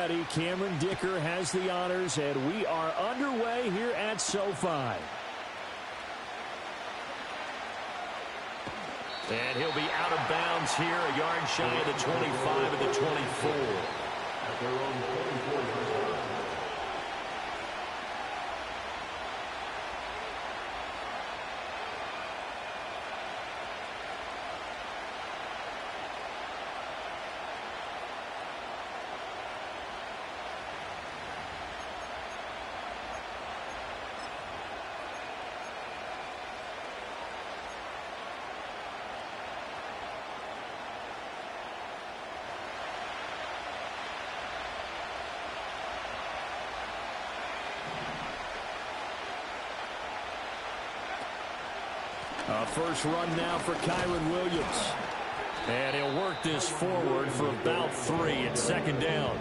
ready. Cameron Dicker has the honors, and we are underway here at SoFi. And he'll be out of bounds here, a yard shy of the 25 of the 24. At their own 24. First run now for Kyren Williams. And he'll work this forward for about 3. It's second down.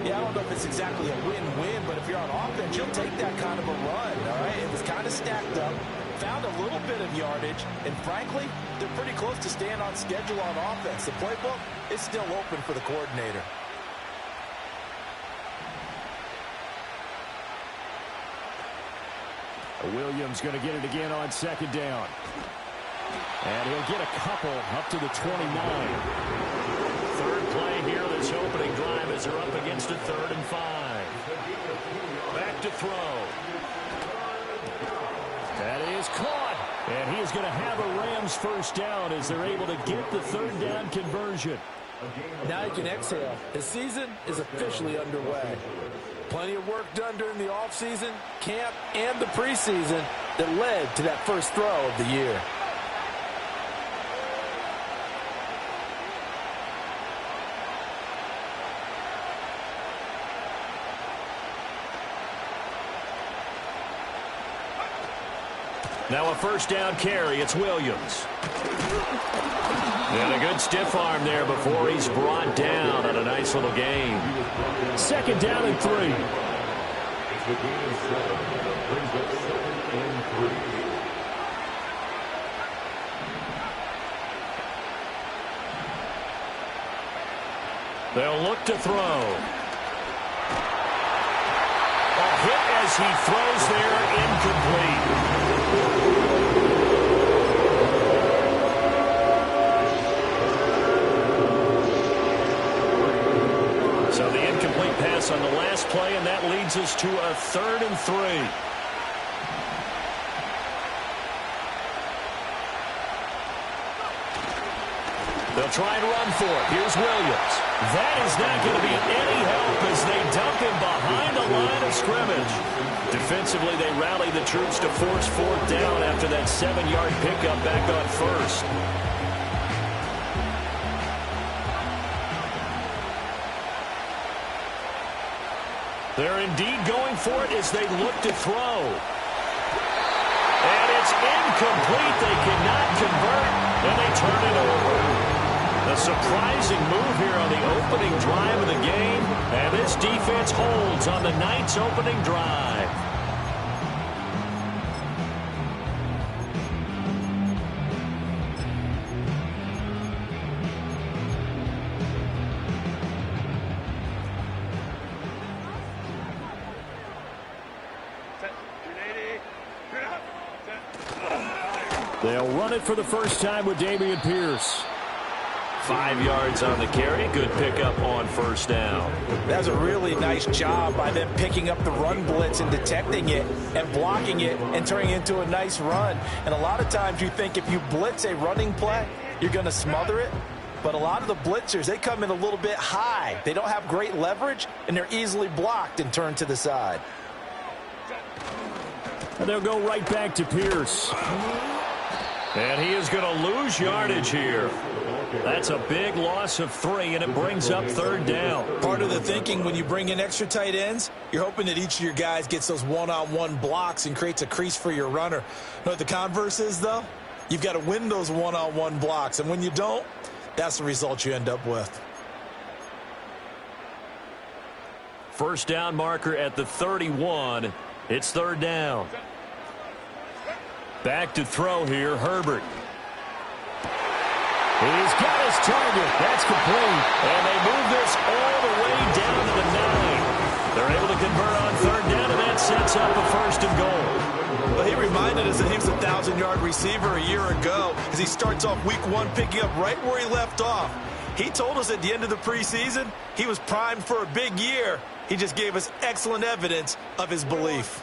Yeah, I don't know if it's exactly a win-win, but if you're on offense, you'll take that kind of a run, all right? It was kind of stacked up, found a little bit of yardage, and frankly, they're pretty close to staying on schedule on offense. The playbook is still open for the coordinator. Williams going to get it again on second down. And he'll get a couple up to the 29. Third play here this opening drive as they're up against a 3rd and 5. Back to throw. That is caught. And he is going to have a Rams first down as they're able to get the 3rd down conversion. Now you can exhale. The season is officially underway. Plenty of work done during the offseason, camp, and the preseason that led to that first throw of the year. Now a first down carry. It's Williams. And a good stiff arm there before he's brought down on a nice little gain. Second down and 3. They'll look to throw. A hit as he throws there, incomplete. So the incomplete pass on the last play, and that leads us to a 3rd and 3. They'll try and run for it. Here's Williams. That is not going to be any help as they dump him behind the line of scrimmage. Defensively, they rally the troops to force 4th down after that 7-yard pickup back on 1st. They're indeed going for it as they look to throw. And it's incomplete. They cannot convert, and they turn it over. A surprising move here on the opening drive of the game, and this defense holds on the night's opening drive. They'll run it for the first time with Dameon Pierce. 5 yards on the carry. Good pickup on first down. That's a really nice job by them picking up the run blitz and detecting it and blocking it and turning it into a nice run. And a lot of times you think if you blitz a running play, you're going to smother it. But a lot of the blitzers, they come in a little bit high. They don't have great leverage, and they're easily blocked and turned to the side. And they'll go right back to Pierce. And he is going to lose yardage here. That's a big loss of 3, and it brings up 3rd down. Part of the thinking when you bring in extra tight ends, you're hoping that each of your guys gets those one-on-one blocks and creates a crease for your runner. You know what the converse is, though? You've got to win those one-on-one blocks, and when you don't, that's the result you end up with. First down marker at the 31. It's 3rd down. Back to throw here, Herbert. He's got his target. That's complete. And they move this all the way down to sets up a 1st and goal. Well, he reminded us that he was a 1,000-yard receiver a year ago as he starts off week 1 picking up right where he left off. He told us at the end of the preseason he was primed for a big year. He just gave us excellent evidence of his belief.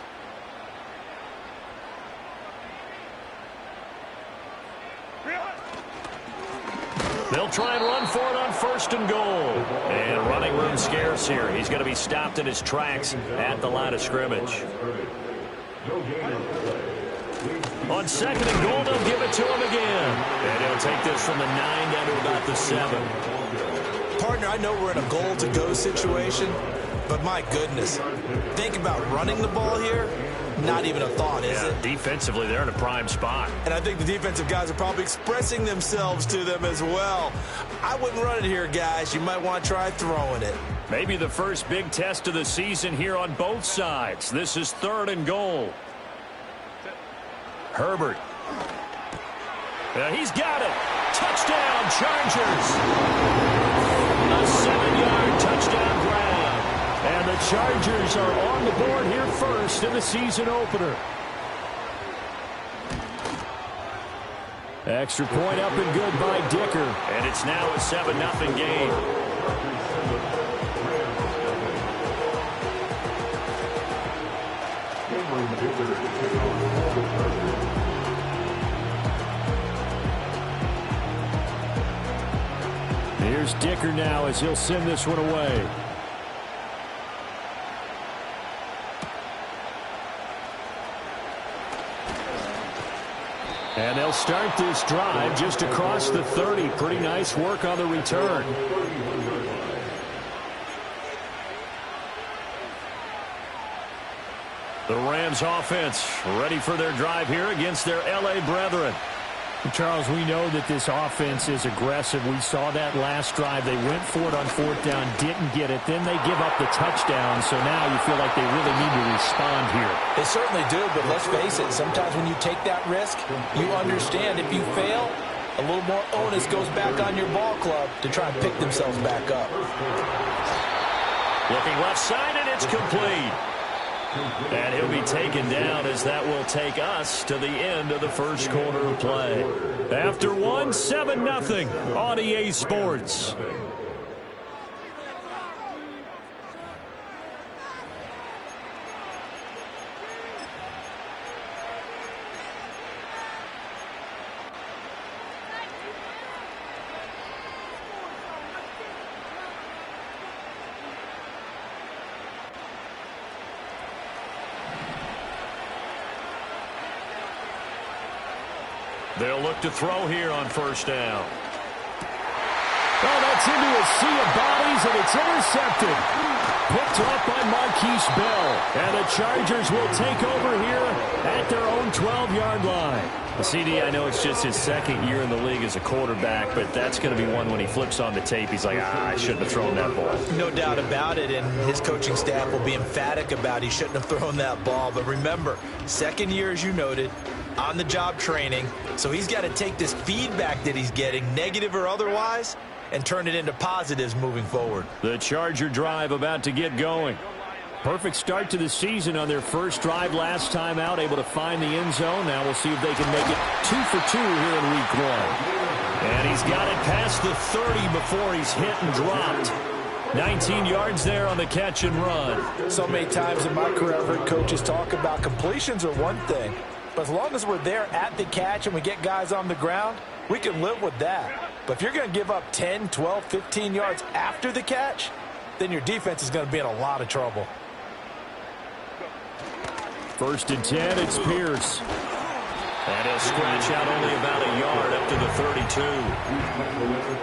They'll try and run for it on 1st and goal. And running room scarce here. He's going to be stopped in his tracks at the line of scrimmage. On 2nd and goal, they'll give it to him again. And he'll take this from the 9 down to about the 7. Partner, I know we're in a goal-to-go situation, but my goodness, think about running the ball here. Not even a thought, is it? Defensively, they're in a prime spot. And I think the defensive guys are probably expressing themselves to them as well. I wouldn't run it here, guys. You might want to try throwing it. Maybe the first big test of the season here on both sides. This is 3rd and goal. Herbert. He's got it. Touchdown, Chargers. A 7-yard touchdown grab. And the Chargers are on the board here first in the season opener. Extra point up and good by Dicker. And it's now a 7-0 game. Here's Dicker now as he'll send this one away. And they'll start this drive just across the 30. Pretty nice work on the return. The Rams offense ready for their drive here against their L.A. brethren. Charles, we know that this offense is aggressive. We saw that last drive. They went for it on 4th down, didn't get it. Then they give up the touchdown, so now you feel like they really need to respond here. They certainly do, but let's face it, sometimes when you take that risk, you understand if you fail, a little more onus goes back on your ball club to try and pick themselves back up. Looking left side, and it's complete. And he'll be taken down as that will take us to the end of the first quarter of play. After 1, 7-0 on EA Sports. They'll look to throw here on 1st down. Oh, that's into a sea of bodies, and it's intercepted. Picked up by Marquise Bell. And the Chargers will take over here at their own 12-yard line. CD, I know it's just his 2nd year in the league as a quarterback, but that's going to be one when he flips on the tape. He's like, I shouldn't have thrown that ball. No doubt about it, and his coaching staff will be emphatic about he shouldn't have thrown that ball. But remember, 2nd year, as you noted, on-the-job training, so he's got to take this feedback that he's getting, negative or otherwise, and turn it into positives moving forward. The Charger drive about to get going. Perfect start to the season on their first drive last time out, able to find the end zone. Now we'll see if they can make it 2 for 2 here in week 1. And he's got it past the 30 before he's hit and dropped. 19 yards there on the catch and run. So many times in my career I've heard coaches talk about completions are one thing, but as long as we're there at the catch and we get guys on the ground, we can live with that. But if you're going to give up 10, 12, 15 yards after the catch, then your defense is going to be in a lot of trouble. 1st and 10, it's Pierce. And he'll scratch out only about a yard up to the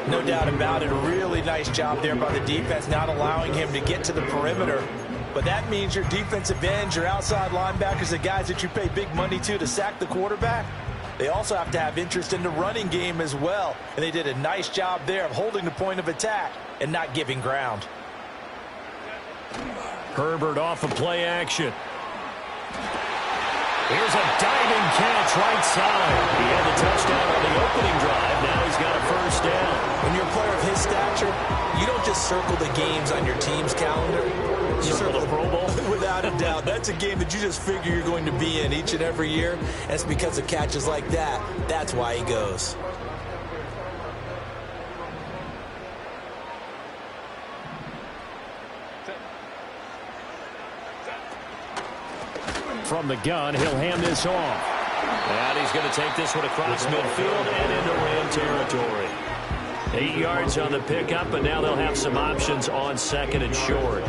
32. No doubt about it. A really nice job there by the defense, not allowing him to get to the perimeter. But that means your defensive ends, your outside linebackers, the guys that you pay big money to sack the quarterback, they also have to have interest in the running game as well. And they did a nice job there of holding the point of attack and not giving ground. Herbert off of play action. Here's a diving catch right side. He had the touchdown on the opening drive. Now he's got a 1st down. When you're a player of his stature, you don't just circle the games on your team's calendar. You circle the Pro Bowl. Without without a doubt. That's a game that you just figure you're going to be in each and every year. And it's because of catches like that. That's why he goes. From the gun, he'll hand this off. And he's going to take this one across midfield and into Ram territory. 8 yards on the pickup, and now they'll have some options on second and short.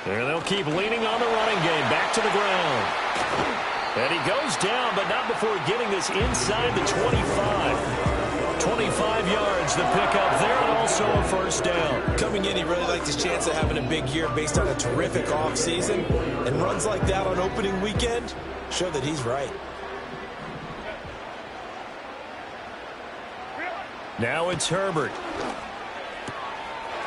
And they'll keep leaning on the running game. Back to the ground. And he goes down, but not before getting this inside the 25. 25 yards, the pickup there, and also a first down. Coming in, he really liked his chance of having a big year based on a terrific offseason. And runs like that on opening weekend show that he's right. Now it's Herbert.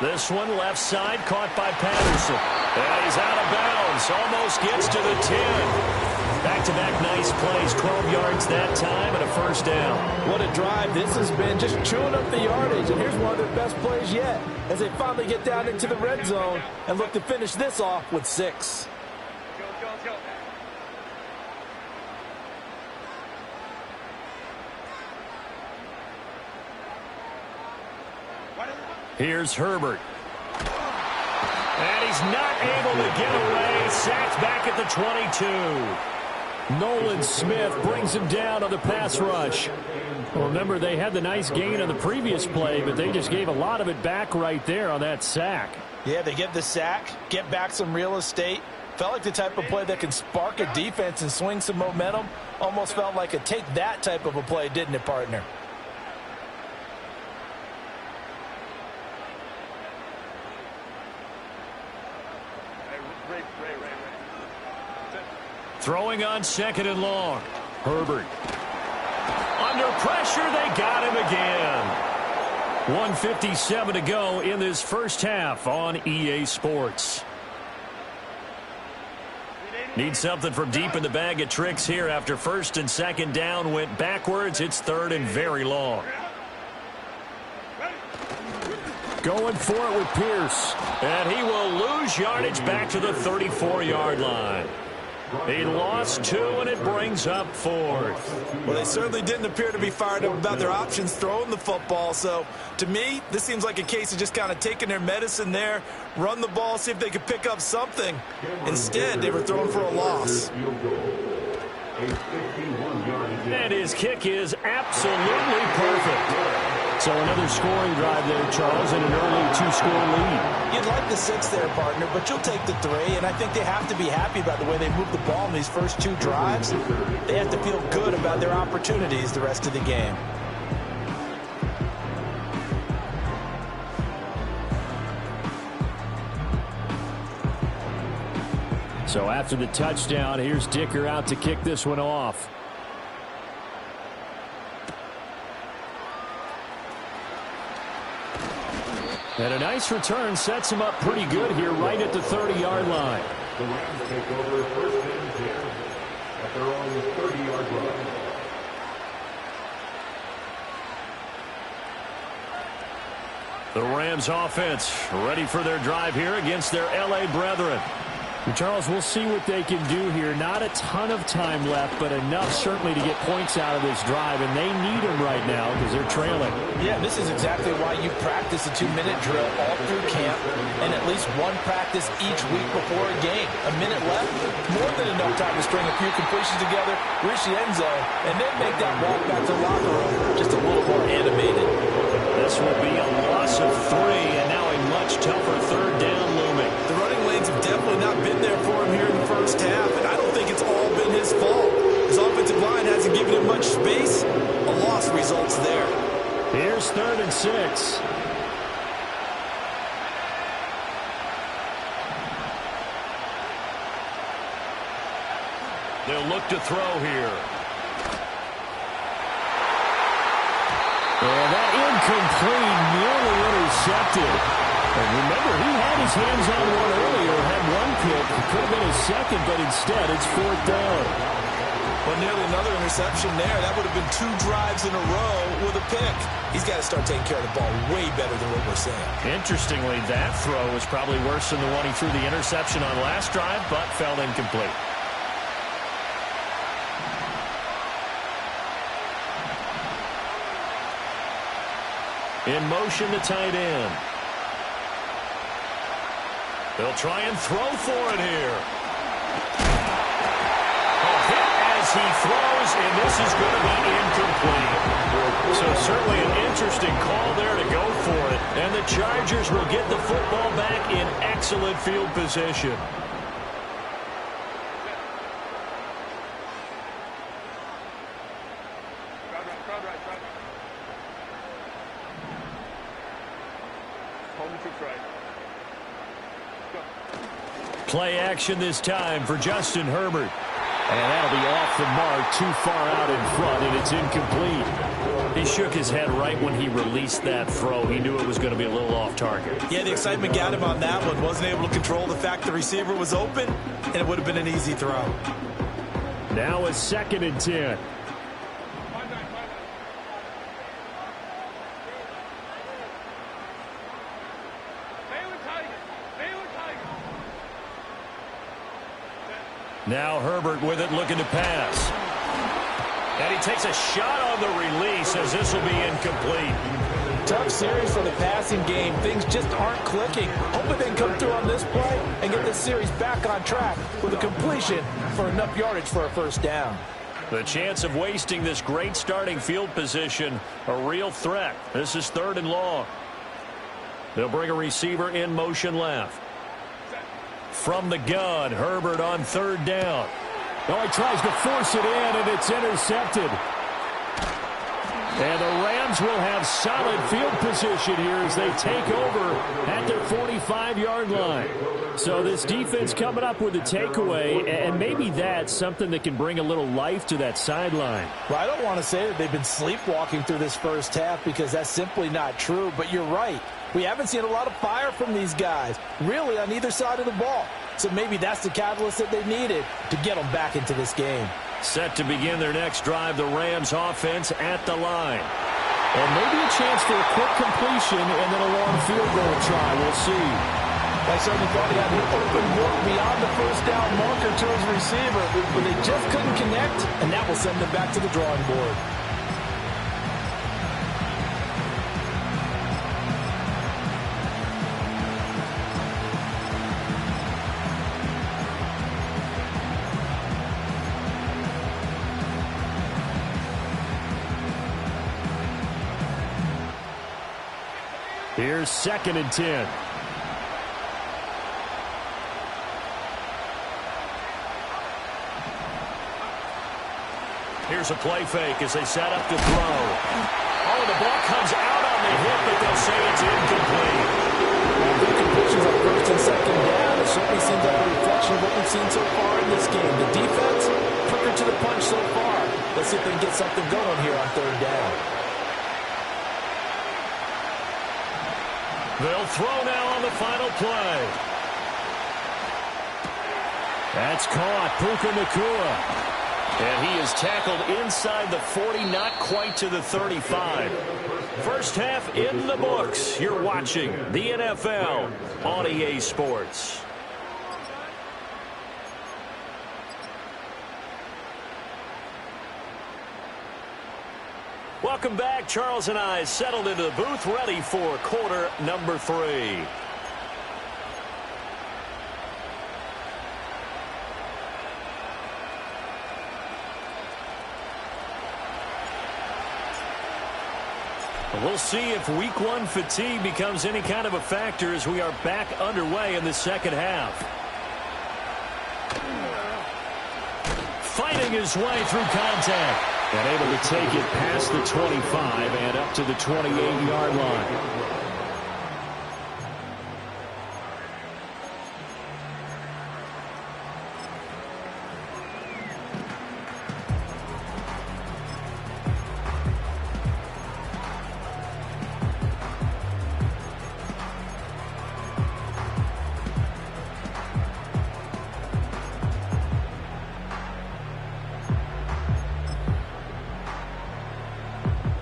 This one left side, caught by Patterson. And he's out of bounds, almost gets to the 10. Back-to-back nice plays, 12 yards that time and a first down. What a drive this has been, just chewing up the yardage. And here's one of their best plays yet as they finally get down into the red zone and look to finish this off with 6. Here's Herbert. And he's not able to get away. Sacked back at the 22. Nolan Smith brings him down on the pass rush. Well, remember, they had the nice gain on the previous play, but they just gave a lot of it back right there on that sack. Yeah, they get the sack, get back some real estate. Felt like the type of play that can spark a defense and swing some momentum. Almost felt like a take that type of a play, didn't it, partner? Throwing on second and long. Herbert. Under pressure, they got him again. 1:57 to go in this first half on EA Sports. Need something from deep in the bag of tricks here after first and second down went backwards. It's third and very long. Going for it with Pierce. And he will lose yardage back to the 34-yard line. He lost 2, and it brings up 4th. Well, they certainly didn't appear to be fired up about their options throwing the football. So, to me, this seems like a case of just kind of taking their medicine there, run the ball, see if they could pick up something. Instead, they were throwing for a loss. And his kick is absolutely perfect. So another scoring drive there, Charles, and an early 2-score lead. You'd like the 6 there, partner, but you'll take the 3, and I think they have to be happy about the way they moved the ball in these first 2 drives. They have to feel good about their opportunities the rest of the game. So after the touchdown, here's Dicker out to kick this one off. And a nice return sets him up pretty good here right at the 30-yard line. The Rams take over first and 10 at their own 30-yard line. The Rams offense ready for their drive here against their L.A. brethren. Charles, we'll see what they can do here. Not a ton of time left, but enough certainly to get points out of this drive, and they need them right now because they're trailing. Yeah, this is exactly why you practice a 2-minute drill all through camp and at least one practice each week before a game. A minute left, more than enough time to string a few completions together, reach the end zone, and then make that walk back to the locker room just a little more animated. This will be a loss of 3, and now a much tougher third down looming. The running lanes have definitely not been there for him here in the first half, and I don't think it's all been his fault. His offensive line hasn't given him much space. A loss results there. Here's 3rd and 6. They'll look to throw here. And that incomplete, nearly intercepted. And remember, he had his hands on one earlier, had one pick. It could have been his second, but instead it's fourth down. Well, nearly another interception there. That would have been 2 drives in a row with a pick. He's got to start taking care of the ball way better than what we're saying. Interestingly, that throw was probably worse than the one he threw the interception on last drive, but fell incomplete. In motion, the tight end. They'll try and throw for it here. A hit as he throws, and this is going to be incomplete. So certainly an interesting call there to go for it. And the Chargers will get the football back in excellent field position. Play action this time for Justin Herbert. And that'll be off the mark, too far out in front, and it's incomplete. He shook his head right when he released that throw. He knew it was going to be a little off target. Yeah, the excitement got him on that one. Wasn't able to control the fact the receiver was open, and it would have been an easy throw. Now a 2nd and 10. Now Herbert with it, looking to pass. And he takes a shot on the release as this will be incomplete. Tough series for the passing game. Things just aren't clicking. Hoping they can come through on this play and get this series back on track with a completion for enough yardage for a first down. The chance of wasting this great starting field position, a real threat. This is 3rd and long. They'll bring a receiver in motion left. From the gun, Herbert on 3rd down. Oh, he tries to force it in, and it's intercepted. And the Rams will have solid field position here as they take over at their 45-yard line. So this defense coming up with a takeaway, and maybe that's something that can bring a little life to that sideline. Well, I don't want to say that they've been sleepwalking through this first half because that's simply not true, but you're right. We haven't seen a lot of fire from these guys, really on either side of the ball. So maybe that's the catalyst that they needed to get them back into this game. Set to begin their next drive, the Rams offense at the line. And maybe a chance for a quick completion and then a long field goal try. We'll see. I certainly thought he had an open look beyond the first down marker to his receiver, but they just couldn't connect, and that will send them back to the drawing board. Here's 2nd and 10. Here's a play fake as they set up to throw. Oh, the ball comes out on the hit, but they'll say it's incomplete. Good completions on 1st and 2nd down. It certainly seems like a reflection of what we've seen so far in this game. The defense, quicker to the punch so far. Let's see if they can get something going here on 3rd down. They'll throw now on the final play. That's caught. Puka Nacua. And he is tackled inside the 40, not quite to the 35. First half in the books. You're watching the NFL on EA Sports. Welcome back. Charles and I settled into the booth, ready for quarter number 3. We'll see if week 1 fatigue becomes any kind of a factor as we are back underway in the second half. Fighting his way through contact. And able to take it past the 25 and up to the 28-yard line.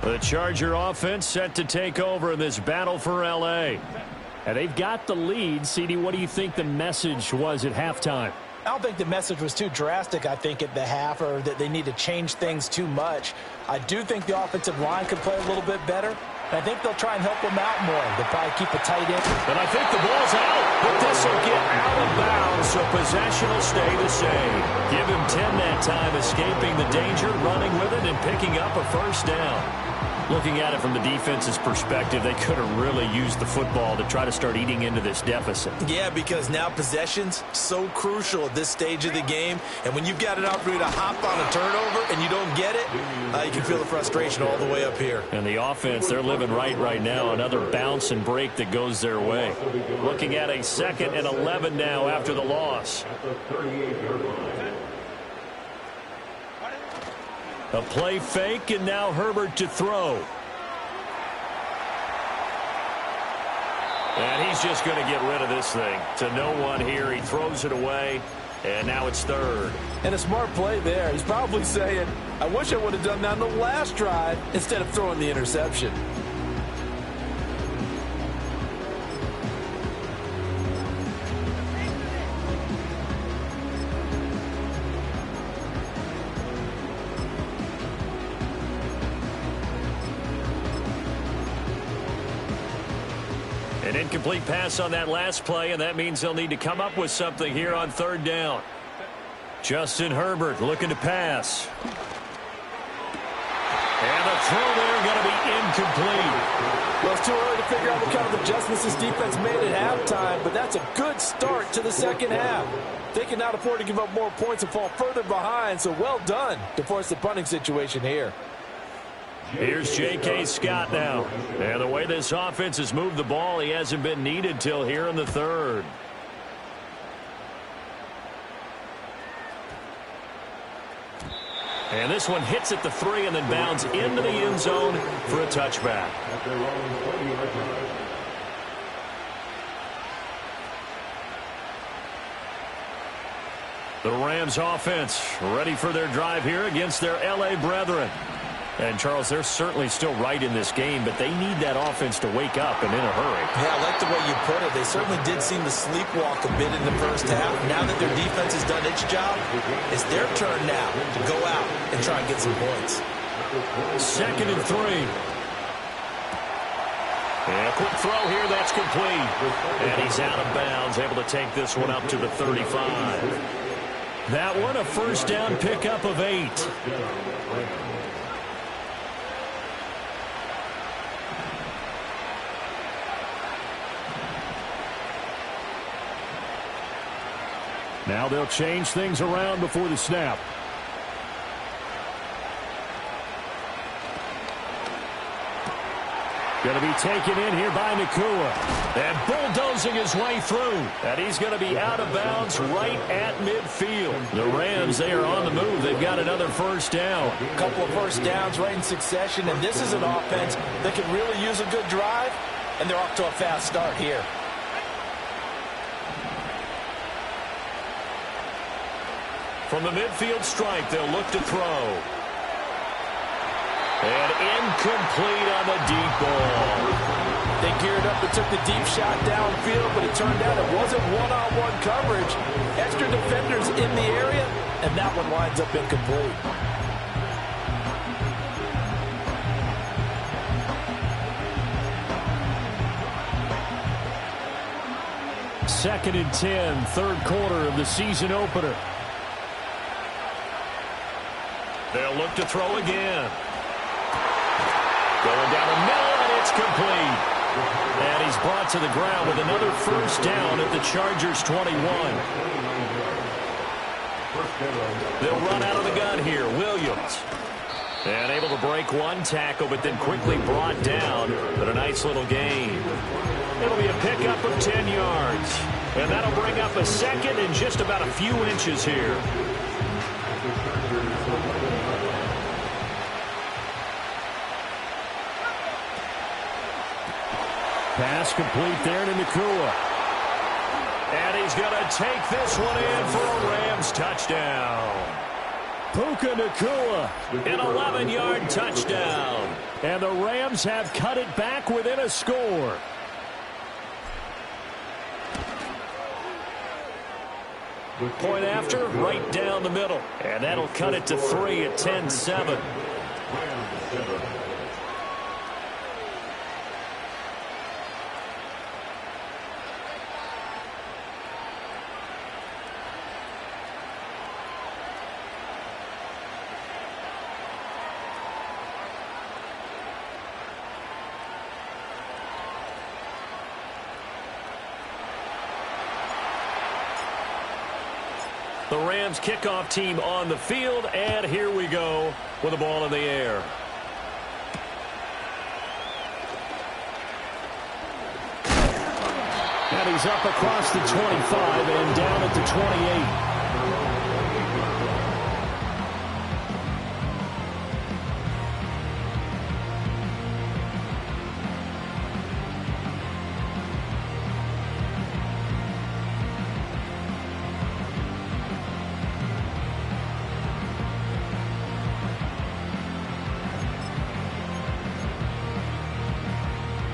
The Charger offense set to take over in this battle for L.A. And they've got the lead. CD, what do you think the message was at halftime? I don't think the message was too drastic, I think, at the half, or that they need to change things too much. I do think the offensive line could play a little bit better. And I think they'll try and help them out more. They'll probably keep a tight end. And I think the ball's out, but this will get out of bounds, so possession will stay the same. Give him 10 that time, escaping the danger, running with it, and picking up a first down. Looking at it from the defense's perspective, they could have really used the football to try to start eating into this deficit. Yeah, because now possession's so crucial at this stage of the game. And when you've got an opportunity to hop on a turnover and you don't get it, you can feel the frustration all the way up here. And the offense, they're living right now. Another bounce and break that goes their way. Looking at a 2nd and 11 now after the loss. A play fake, and now Herbert to throw. And he's just going to get rid of this thing. To no one here. He throws it away, and now it's 3rd. And a smart play there. He's probably saying, I wish I would have done that on the last drive instead of throwing the interception. An incomplete pass on that last play, and that means they'll need to come up with something here on 3rd down. Justin Herbert looking to pass. And the throw there going to be incomplete. Well, it's too early to figure out what kind of adjustments this defense made at halftime, but that's a good start to the second half. They cannot afford to give up more points and fall further behind, so well done to force the punting situation here. Here's J.K. Scott now. And the way this offense has moved the ball, he hasn't been needed till here in the 3rd. And this one hits at the 3 and then bounds into the end zone for a touchback. The Rams offense ready for their drive here against their L.A. brethren. And, Charles, they're certainly still right in this game, but they need that offense to wake up and in a hurry. Yeah, I like the way you put it. They certainly did seem to sleepwalk a bit in the first half. Now that their defense has done its job, it's their turn now to go out and try and get some points. 2nd and 3. And a quick throw here, that's complete. And he's out of bounds, able to take this one up to the 35. That one, a first down pickup of 8. Now they'll change things around before the snap. Going to be taken in here by Nacua. And bulldozing his way through. And he's going to be out of bounds right at midfield. The Rams, they are on the move. They've got another first down. A couple of first downs right in succession. And this is an offense that can really use a good drive. And they're off to a fast start here. From the midfield stripe, they'll look to throw. And incomplete on the deep ball. They geared up and took the deep shot downfield, but it turned out it wasn't one-on-one coverage. Extra defenders in the area, and that one winds up incomplete. Second and 10, 3rd quarter of the season opener. They'll look to throw again. Going down the middle, and it's complete. And he's brought to the ground with another first down at the Chargers' 21. They'll run out of the gun here. Williams. And able to break one tackle, but then quickly brought down. But a nice little gain. It'll be a pickup of 10 yards. And that'll bring up a 2nd and just about a few inches here. Pass complete there to Nacua. And he's going to take this one in for a Rams touchdown. Puka Nacua. An 11-yard touchdown. And the Rams have cut it back within a score. Point after, right down the middle. And that'll cut it to 3 at 10-7. The Rams kickoff team on the field, and here we go with the ball in the air. And he's up across the 25 and down at the 28.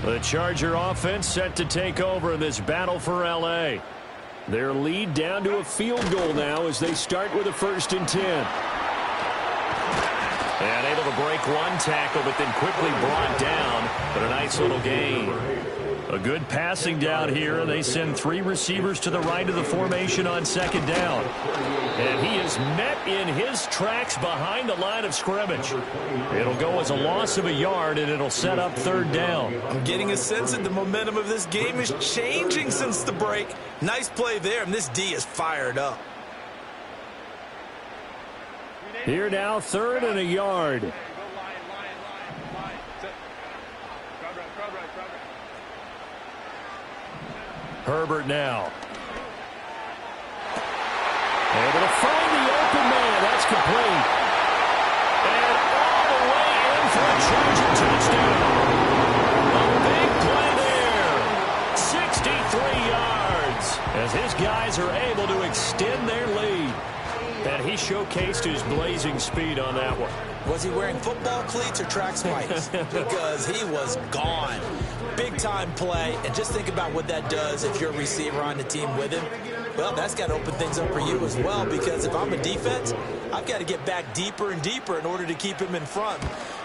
The Charger offense set to take over in this battle for L.A. Their lead down to a field goal now as they start with a 1st and 10. And able to break one tackle, but then quickly brought down. But a nice little gain. A good passing down here, and they send 3 receivers to the right of the formation on 2nd down. And he is met in his tracks behind the line of scrimmage. It'll go as a loss of a yard, and it'll set up 3rd down. I'm getting a sense that the momentum of this game is changing since the break. Nice play there, and this D is fired up. Here now, 3rd and a yard. Herbert now. Able to find the open man. That's complete. And all the way in for a Charger touchdown. A big play there. 63 yards. As his guys are able to extend their lead. And he showcased his blazing speed on that one. Was he wearing football cleats or track spikes? Because he was gone. Big-time play, and just think about what that does if you're a receiver on the team with him. Well, that's got to open things up for you as well, because if I'm a defense, I've got to get back deeper and deeper in order to keep him in front.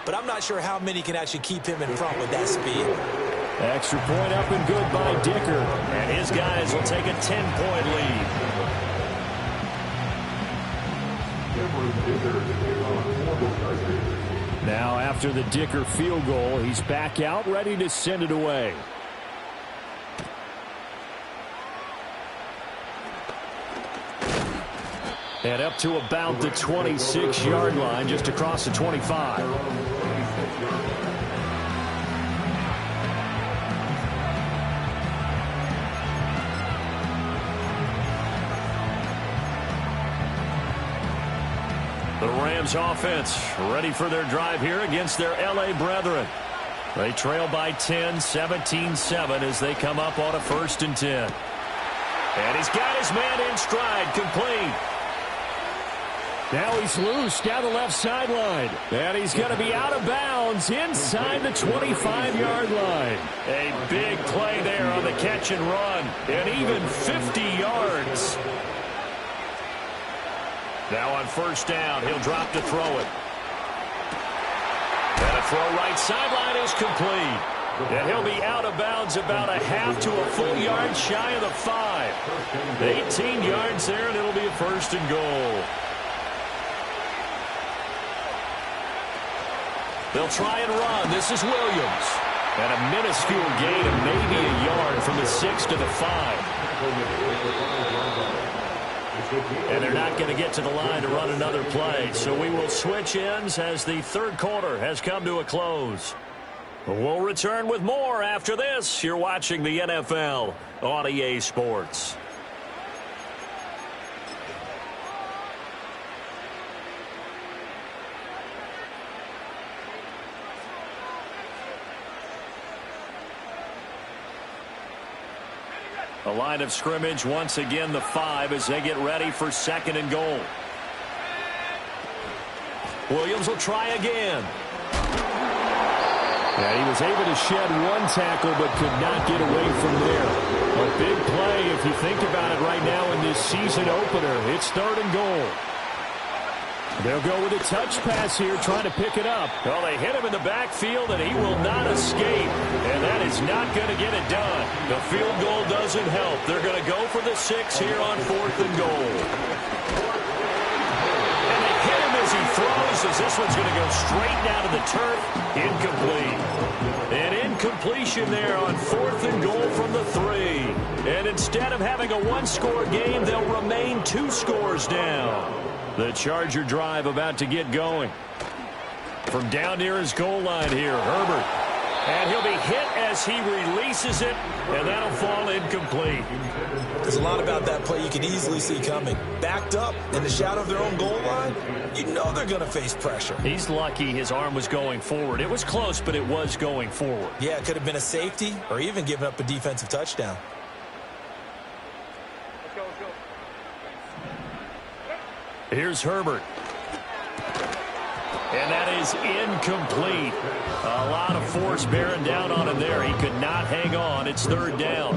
But I'm not sure how many can actually keep him in front with that speed. Extra point up and good by Dicker. And his guys will take a 10-point lead. Now after the Dicker field goal, he's back out ready to send it away. And up to about the 26-yard line, just across the 25. The Rams offense ready for their drive here against their L.A. brethren. They trail by 10, 17-7 as they come up on a 1st and 10. And he's got his man in stride, complete. Now he's loose down the left sideline. And he's going to be out of bounds inside the 25-yard line. A big play there on the catch and run. And even 50 yards. Now on 1st down, he'll drop to throw it. And a throw right sideline is complete. And he'll be out of bounds about a half to a full yard shy of the 5. 18 yards there, and it'll be a 1st and goal. They'll try and run. This is Williams. And a minuscule gain of maybe a yard from the 6 to the 5. And they're not going to get to the line to run another play. So we will switch ends as the 3rd quarter has come to a close. We'll return with more after this. You're watching the NFL on EA Sports. The line of scrimmage once again the 5 as they get ready for 2nd and goal. Williams will try again. And he was able to shed one tackle but could not get away from there. A big play if you think about it right now in this season opener. It's 3rd and goal. They'll go with a touch pass here, trying to pick it up. Well, they hit him in the backfield, and he will not escape. And that is not going to get it done. The field goal doesn't help. They're going to go for the 6 here on 4th and goal. And they hit him as he throws, as this one's going to go straight down to the turf. Incomplete. An incompletion there on 4th and goal from the 3. And instead of having a one-score game, they'll remain 2 scores down. The Charger drive about to get going. From down near his goal line here, Herbert. And he'll be hit as he releases it, and that'll fall incomplete. There's a lot about that play you can easily see coming. Backed up in the shadow of their own goal line, you know they're going to face pressure. He's lucky his arm was going forward. It was close, but it was going forward. Yeah, it could have been a safety or even given up a defensive touchdown. Here's Herbert. And that is incomplete. A lot of force bearing down on him there. He could not hang on. It's 3rd down.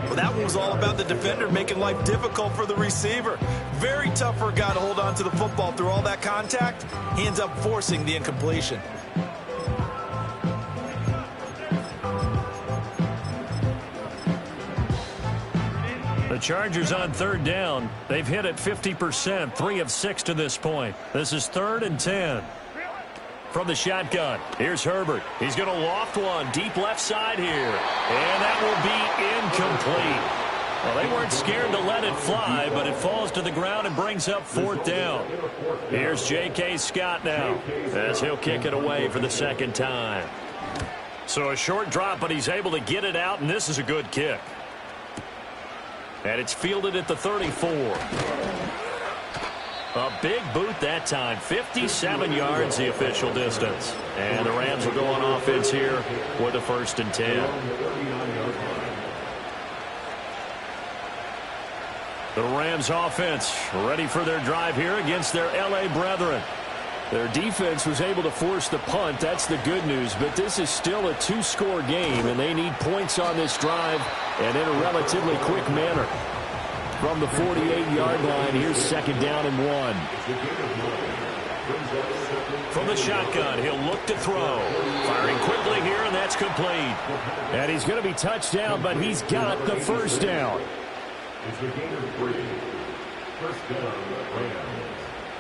Well, that one was all about the defender making life difficult for the receiver. Very tough for a guy to hold on to the football through all that contact. He ends up forcing the incompletion. The Chargers on 3rd down. They've hit it 50%, 3 of 6 to this point. This is 3rd and 10. From the shotgun, here's Herbert. He's going to loft one deep left side here. And that will be incomplete. Well, they weren't scared to let it fly, but it falls to the ground and brings up 4th down. Here's J.K. Scott now as he'll kick it away for the 2nd time. So a short drop, but he's able to get it out, and this is a good kick. And it's fielded at the 34. A big boot that time. 57 yards the official distance. And the Rams will go on offense here with a 1st and 10. The Rams offense ready for their drive here against their L.A. brethren. Their defense was able to force the punt. That's the good news. But this is still a 2-score game, and they need points on this drive and in a relatively quick manner. From the 48-yard line, here's 2nd down and 1. From the shotgun, he'll look to throw. Firing quickly here, and that's complete. And he's going to be touched down, but he's got the 1st down.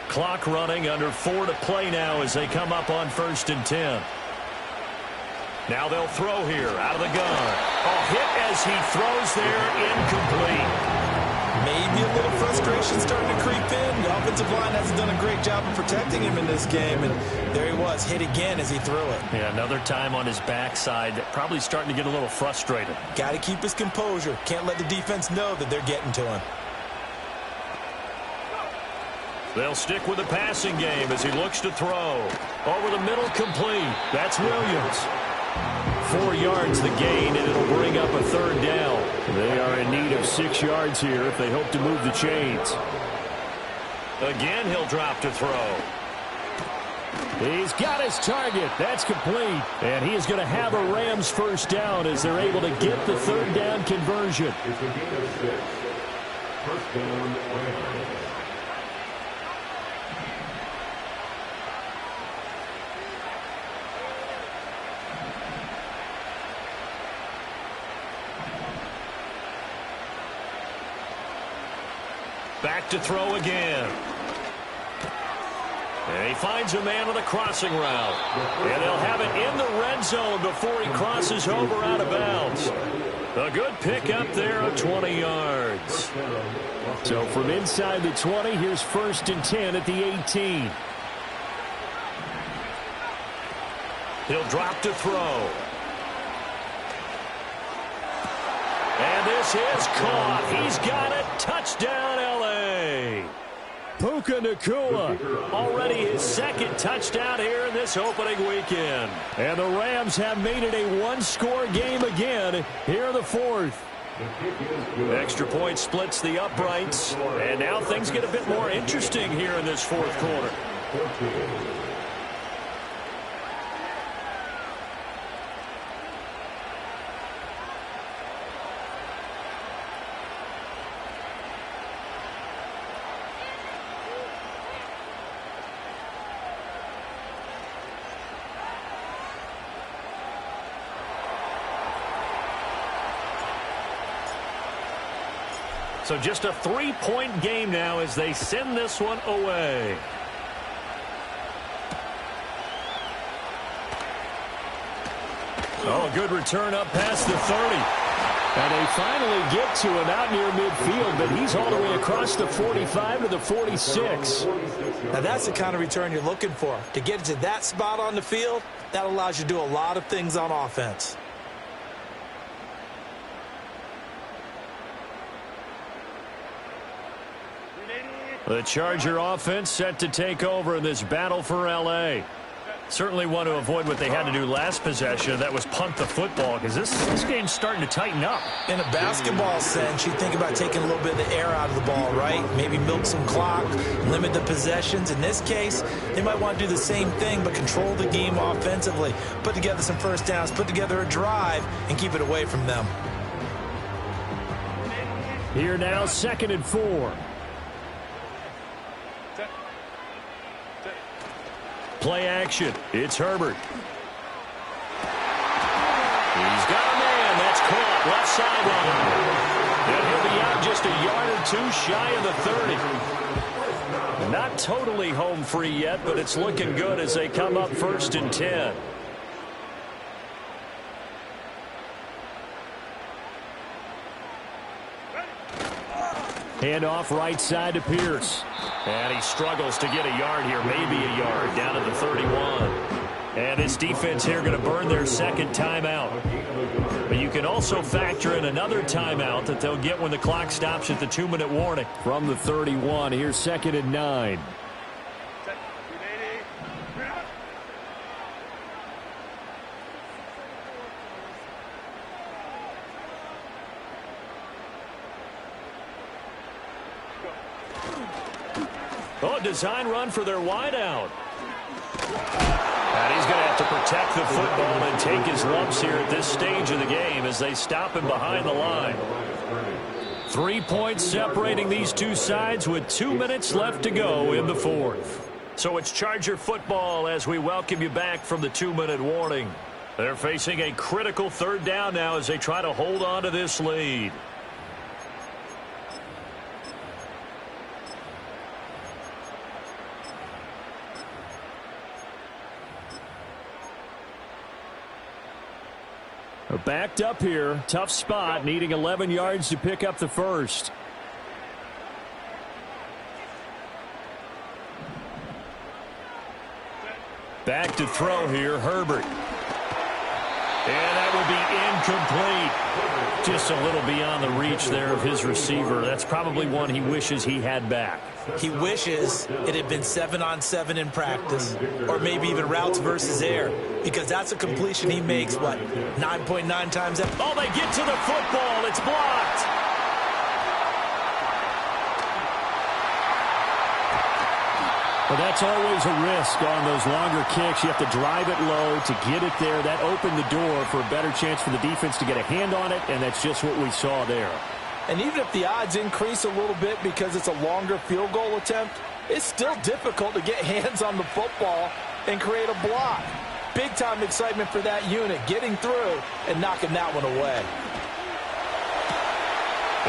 Clock running, under 4 to play now as they come up on 1st and 10. Now they'll throw here out of the gun. A hit as he throws there, incomplete. Maybe a little frustration starting to creep in. The offensive line hasn't done a great job of protecting him in this game, and there he was, hit again as he threw it. Yeah, another time on his backside, probably starting to get a little frustrated. Got to keep his composure. Can't let the defense know that they're getting to him. They'll stick with the passing game as he looks to throw. Over the middle, complete. That's Williams. 4 yards the gain, and it'll bring up a 3rd down. They are in need of 6 yards here if they hope to move the chains. Again, he'll drop to throw. He's got his target. That's complete. And he is going to have a Rams 1st down as they're able to get the 3rd down conversion. It's a gain of 6. 1st down, Rams. Back to throw again. And he finds a man on the crossing route. And they'll have it in the red zone before he crosses over out of bounds. A good pick up there of 20 yards. So from inside the 20, here's 1st and 10 at the 18. He'll drop to throw. And this is caught. He's got it. Touchdown, L.A. Puka Nacua. Already his 2nd touchdown here in this opening weekend. And the Rams have made it a 1-score game again here in the 4th. Extra point splits the uprights. And now things get a bit more interesting here in this 4th quarter. 14. So just a 3-point game now as they send this one away. Oh, a good return up past the 30. And they finally get to him out near midfield, but he's all the way across the 45 to the 46. Now that's the kind of return you're looking for. To get to that spot on the field, that allows you to do a lot of things on offense. The Charger offense set to take over in this battle for L.A. Certainly want to avoid what they had to do last possession. That was punt the football, because this game's starting to tighten up. In a basketball sense, you think about taking a little bit of the air out of the ball, right? Maybe milk some clock, limit the possessions. In this case, they might want to do the same thing, but control the game offensively. Put together some first downs, put together a drive, and keep it away from them. Here now, 2nd and 4. Play action. It's Herbert. He's got a man. That's caught. Left sideline. And he'll be out just a yard or two shy of the 30. Not totally home free yet, but it's looking good as they come up 1st and 10. Hand off right side to Pierce. And he struggles to get a yard here, maybe a yard, down to the 31. And this defense here going to burn their 2nd timeout. But you can also factor in another timeout that they'll get when the clock stops at the 2-minute warning. From the 31, here's 2nd and 9. Oh, design run for their wideout. And he's going to have to protect the football and take his lumps here at this stage of the game as they stop him behind the line. 3 points separating these two sides with 2 minutes left to go in the 4th. So it's Charger football as we welcome you back from the 2-minute warning. They're facing a critical 3rd down now as they try to hold on to this lead. Backed up here. Tough spot, needing 11 yards to pick up the 1st. Back to throw here, Herbert. And that will be incomplete. Just a little beyond the reach there of his receiver. That's probably one he wishes he had back. He wishes it had been 7-on-7 in practice, or maybe even routes versus air, because that's a completion he makes, 9.9 times. Oh, they get to the football. It's blocked. But that's always a risk on those longer kicks. You have to drive it low to get it there. That opened the door for a better chance for the defense to get a hand on it, and that's just what we saw there. And even if the odds increase a little bit because it's a longer field goal attempt, it's still difficult to get hands on the football and create a block. Big-time excitement for that unit, getting through and knocking that one away.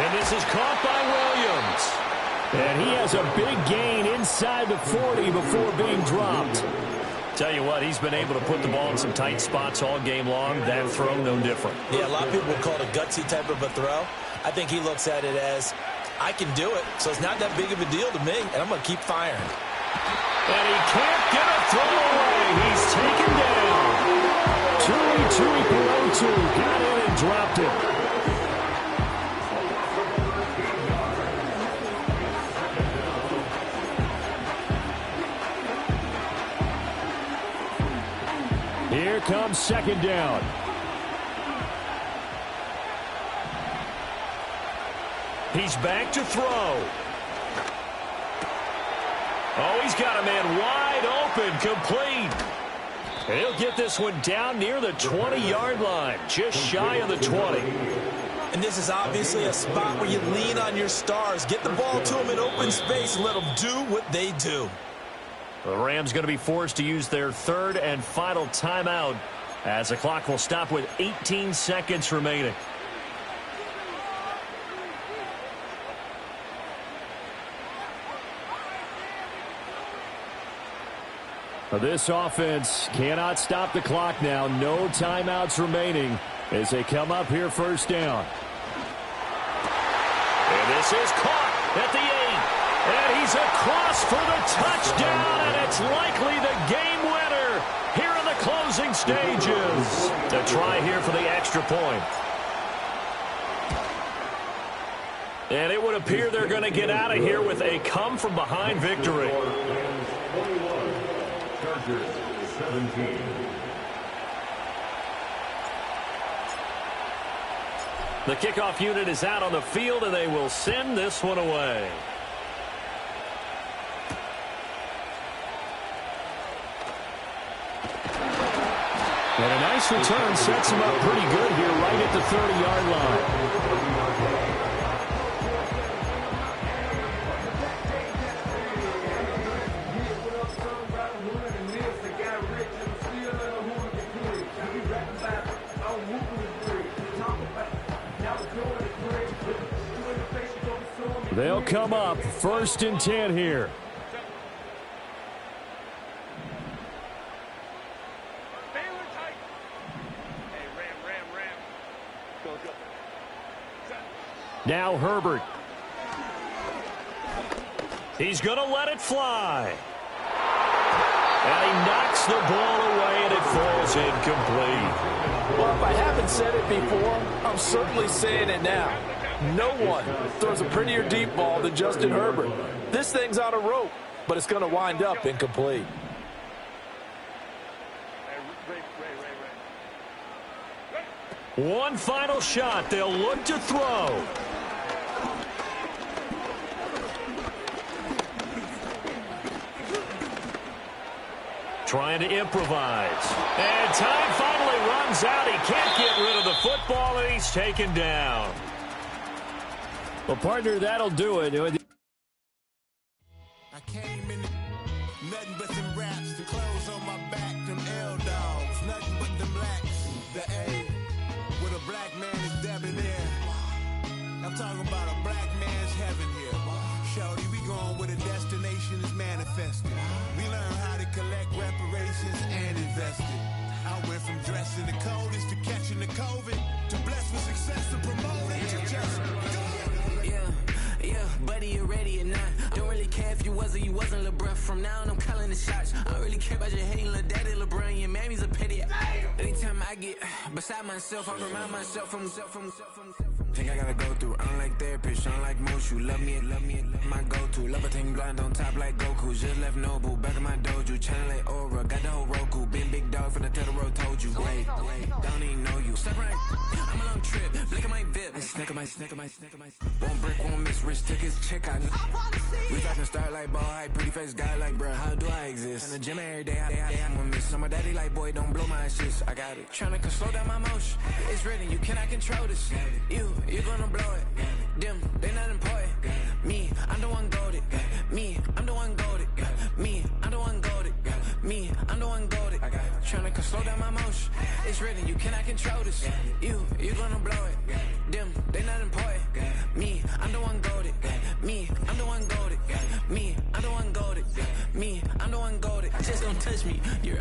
And this is caught by Williams. And he has a big gain inside the 40 before being dropped. Tell you what, he's been able to put the ball in some tight spots all game long. That throw, no different. Yeah, a lot of people would call it a gutsy type of a throw. I think he looks at it as, I can do it, so it's not that big of a deal to me, and I'm going to keep firing. And he can't get a throw away. He's taken down. Tui Perotu got in and dropped it. Here comes 2nd down. He's back to throw. Oh, he's got a man wide open, complete. And he'll get this one down near the 20-yard line, just shy of the 20. And this is obviously a spot where you lean on your stars. Get the ball to them in open space and let them do what they do. The Rams going to be forced to use their third and final timeout as the clock will stop with 18 seconds remaining. This offense cannot stop the clock now. No timeouts remaining as they come up here first down. And this is caught at the 8. And he's across for the touchdown, and it's likely the game winner here in the closing stages. A try here for the extra point. And it would appear they're going to get out of here with a come-from-behind victory. 17. The kickoff unit is out on the field, and they will send this one away. And a nice return sets him up pretty good here right at the 30-yard line. They'll come up 1st and 10 here. Now Herbert. He's going to let it fly. And he knocks the ball away, and it falls incomplete. Well, if I haven't said it before, I'm certainly saying it now. No one throws a prettier deep ball than Justin Herbert. This thing's on a rope, but it's going to wind up incomplete. One final shot. They'll look to throw. Trying to improvise. And time finally runs out. He can't get rid of the football, and he's taken down. Well, partner, that'll do it. I came in nothing but them raps, the clothes on my back, them L-dogs, nothing but them blacks. The A, with a black man is debonair. I'm talking about a black man's heaven here. Shorty, we going where the destination is manifested. We learn how to collect reparations and invest it. I went from dressing the coldest to catching the COVID, to blessed with success to promote it to just go. Yeah, buddy, you ready or not? Don't really care if you was or you wasn't LeBron. From now on, I'm calling the shots. I don't really care about your hating little daddy LeBron. Your mammy's a pity. Anytime I get beside myself, I remind myself from think I gotta go through. I don't like therapists, I don't like most. You love me, my go-to. Love a thing blind on top like Goku. Just left Noble, back in my dojo. Channel like Aura, got the whole Roku. Been big dog from the Tether Road, told you. Wait, don't even know you. Step right, I'm a long trip. Look at my VIP. Snack of my. One brick, one miss. Rich tickets, check out. We talking start like ball hype. Pretty face guy like, bruh, how do I exist? In the gym every day, I'm gonna miss. My daddy like, boy, don't blow my shit. I got it. Tryna slow down my motion. It's written, you cannot control this. You gonna blow it. Them, they not important. Me, I'm the one goated. Me, I'm the one goated. Me, I'm the one goated. Me, I'm the one goated. Tryna slow down my motion. It's written, you cannot control this. You gonna blow it. Them, they not important. Me, I'm the one goated. Me, I'm the one goated. Me, I'm the one goated. Me, I'm the one goated. Just don't touch me. You're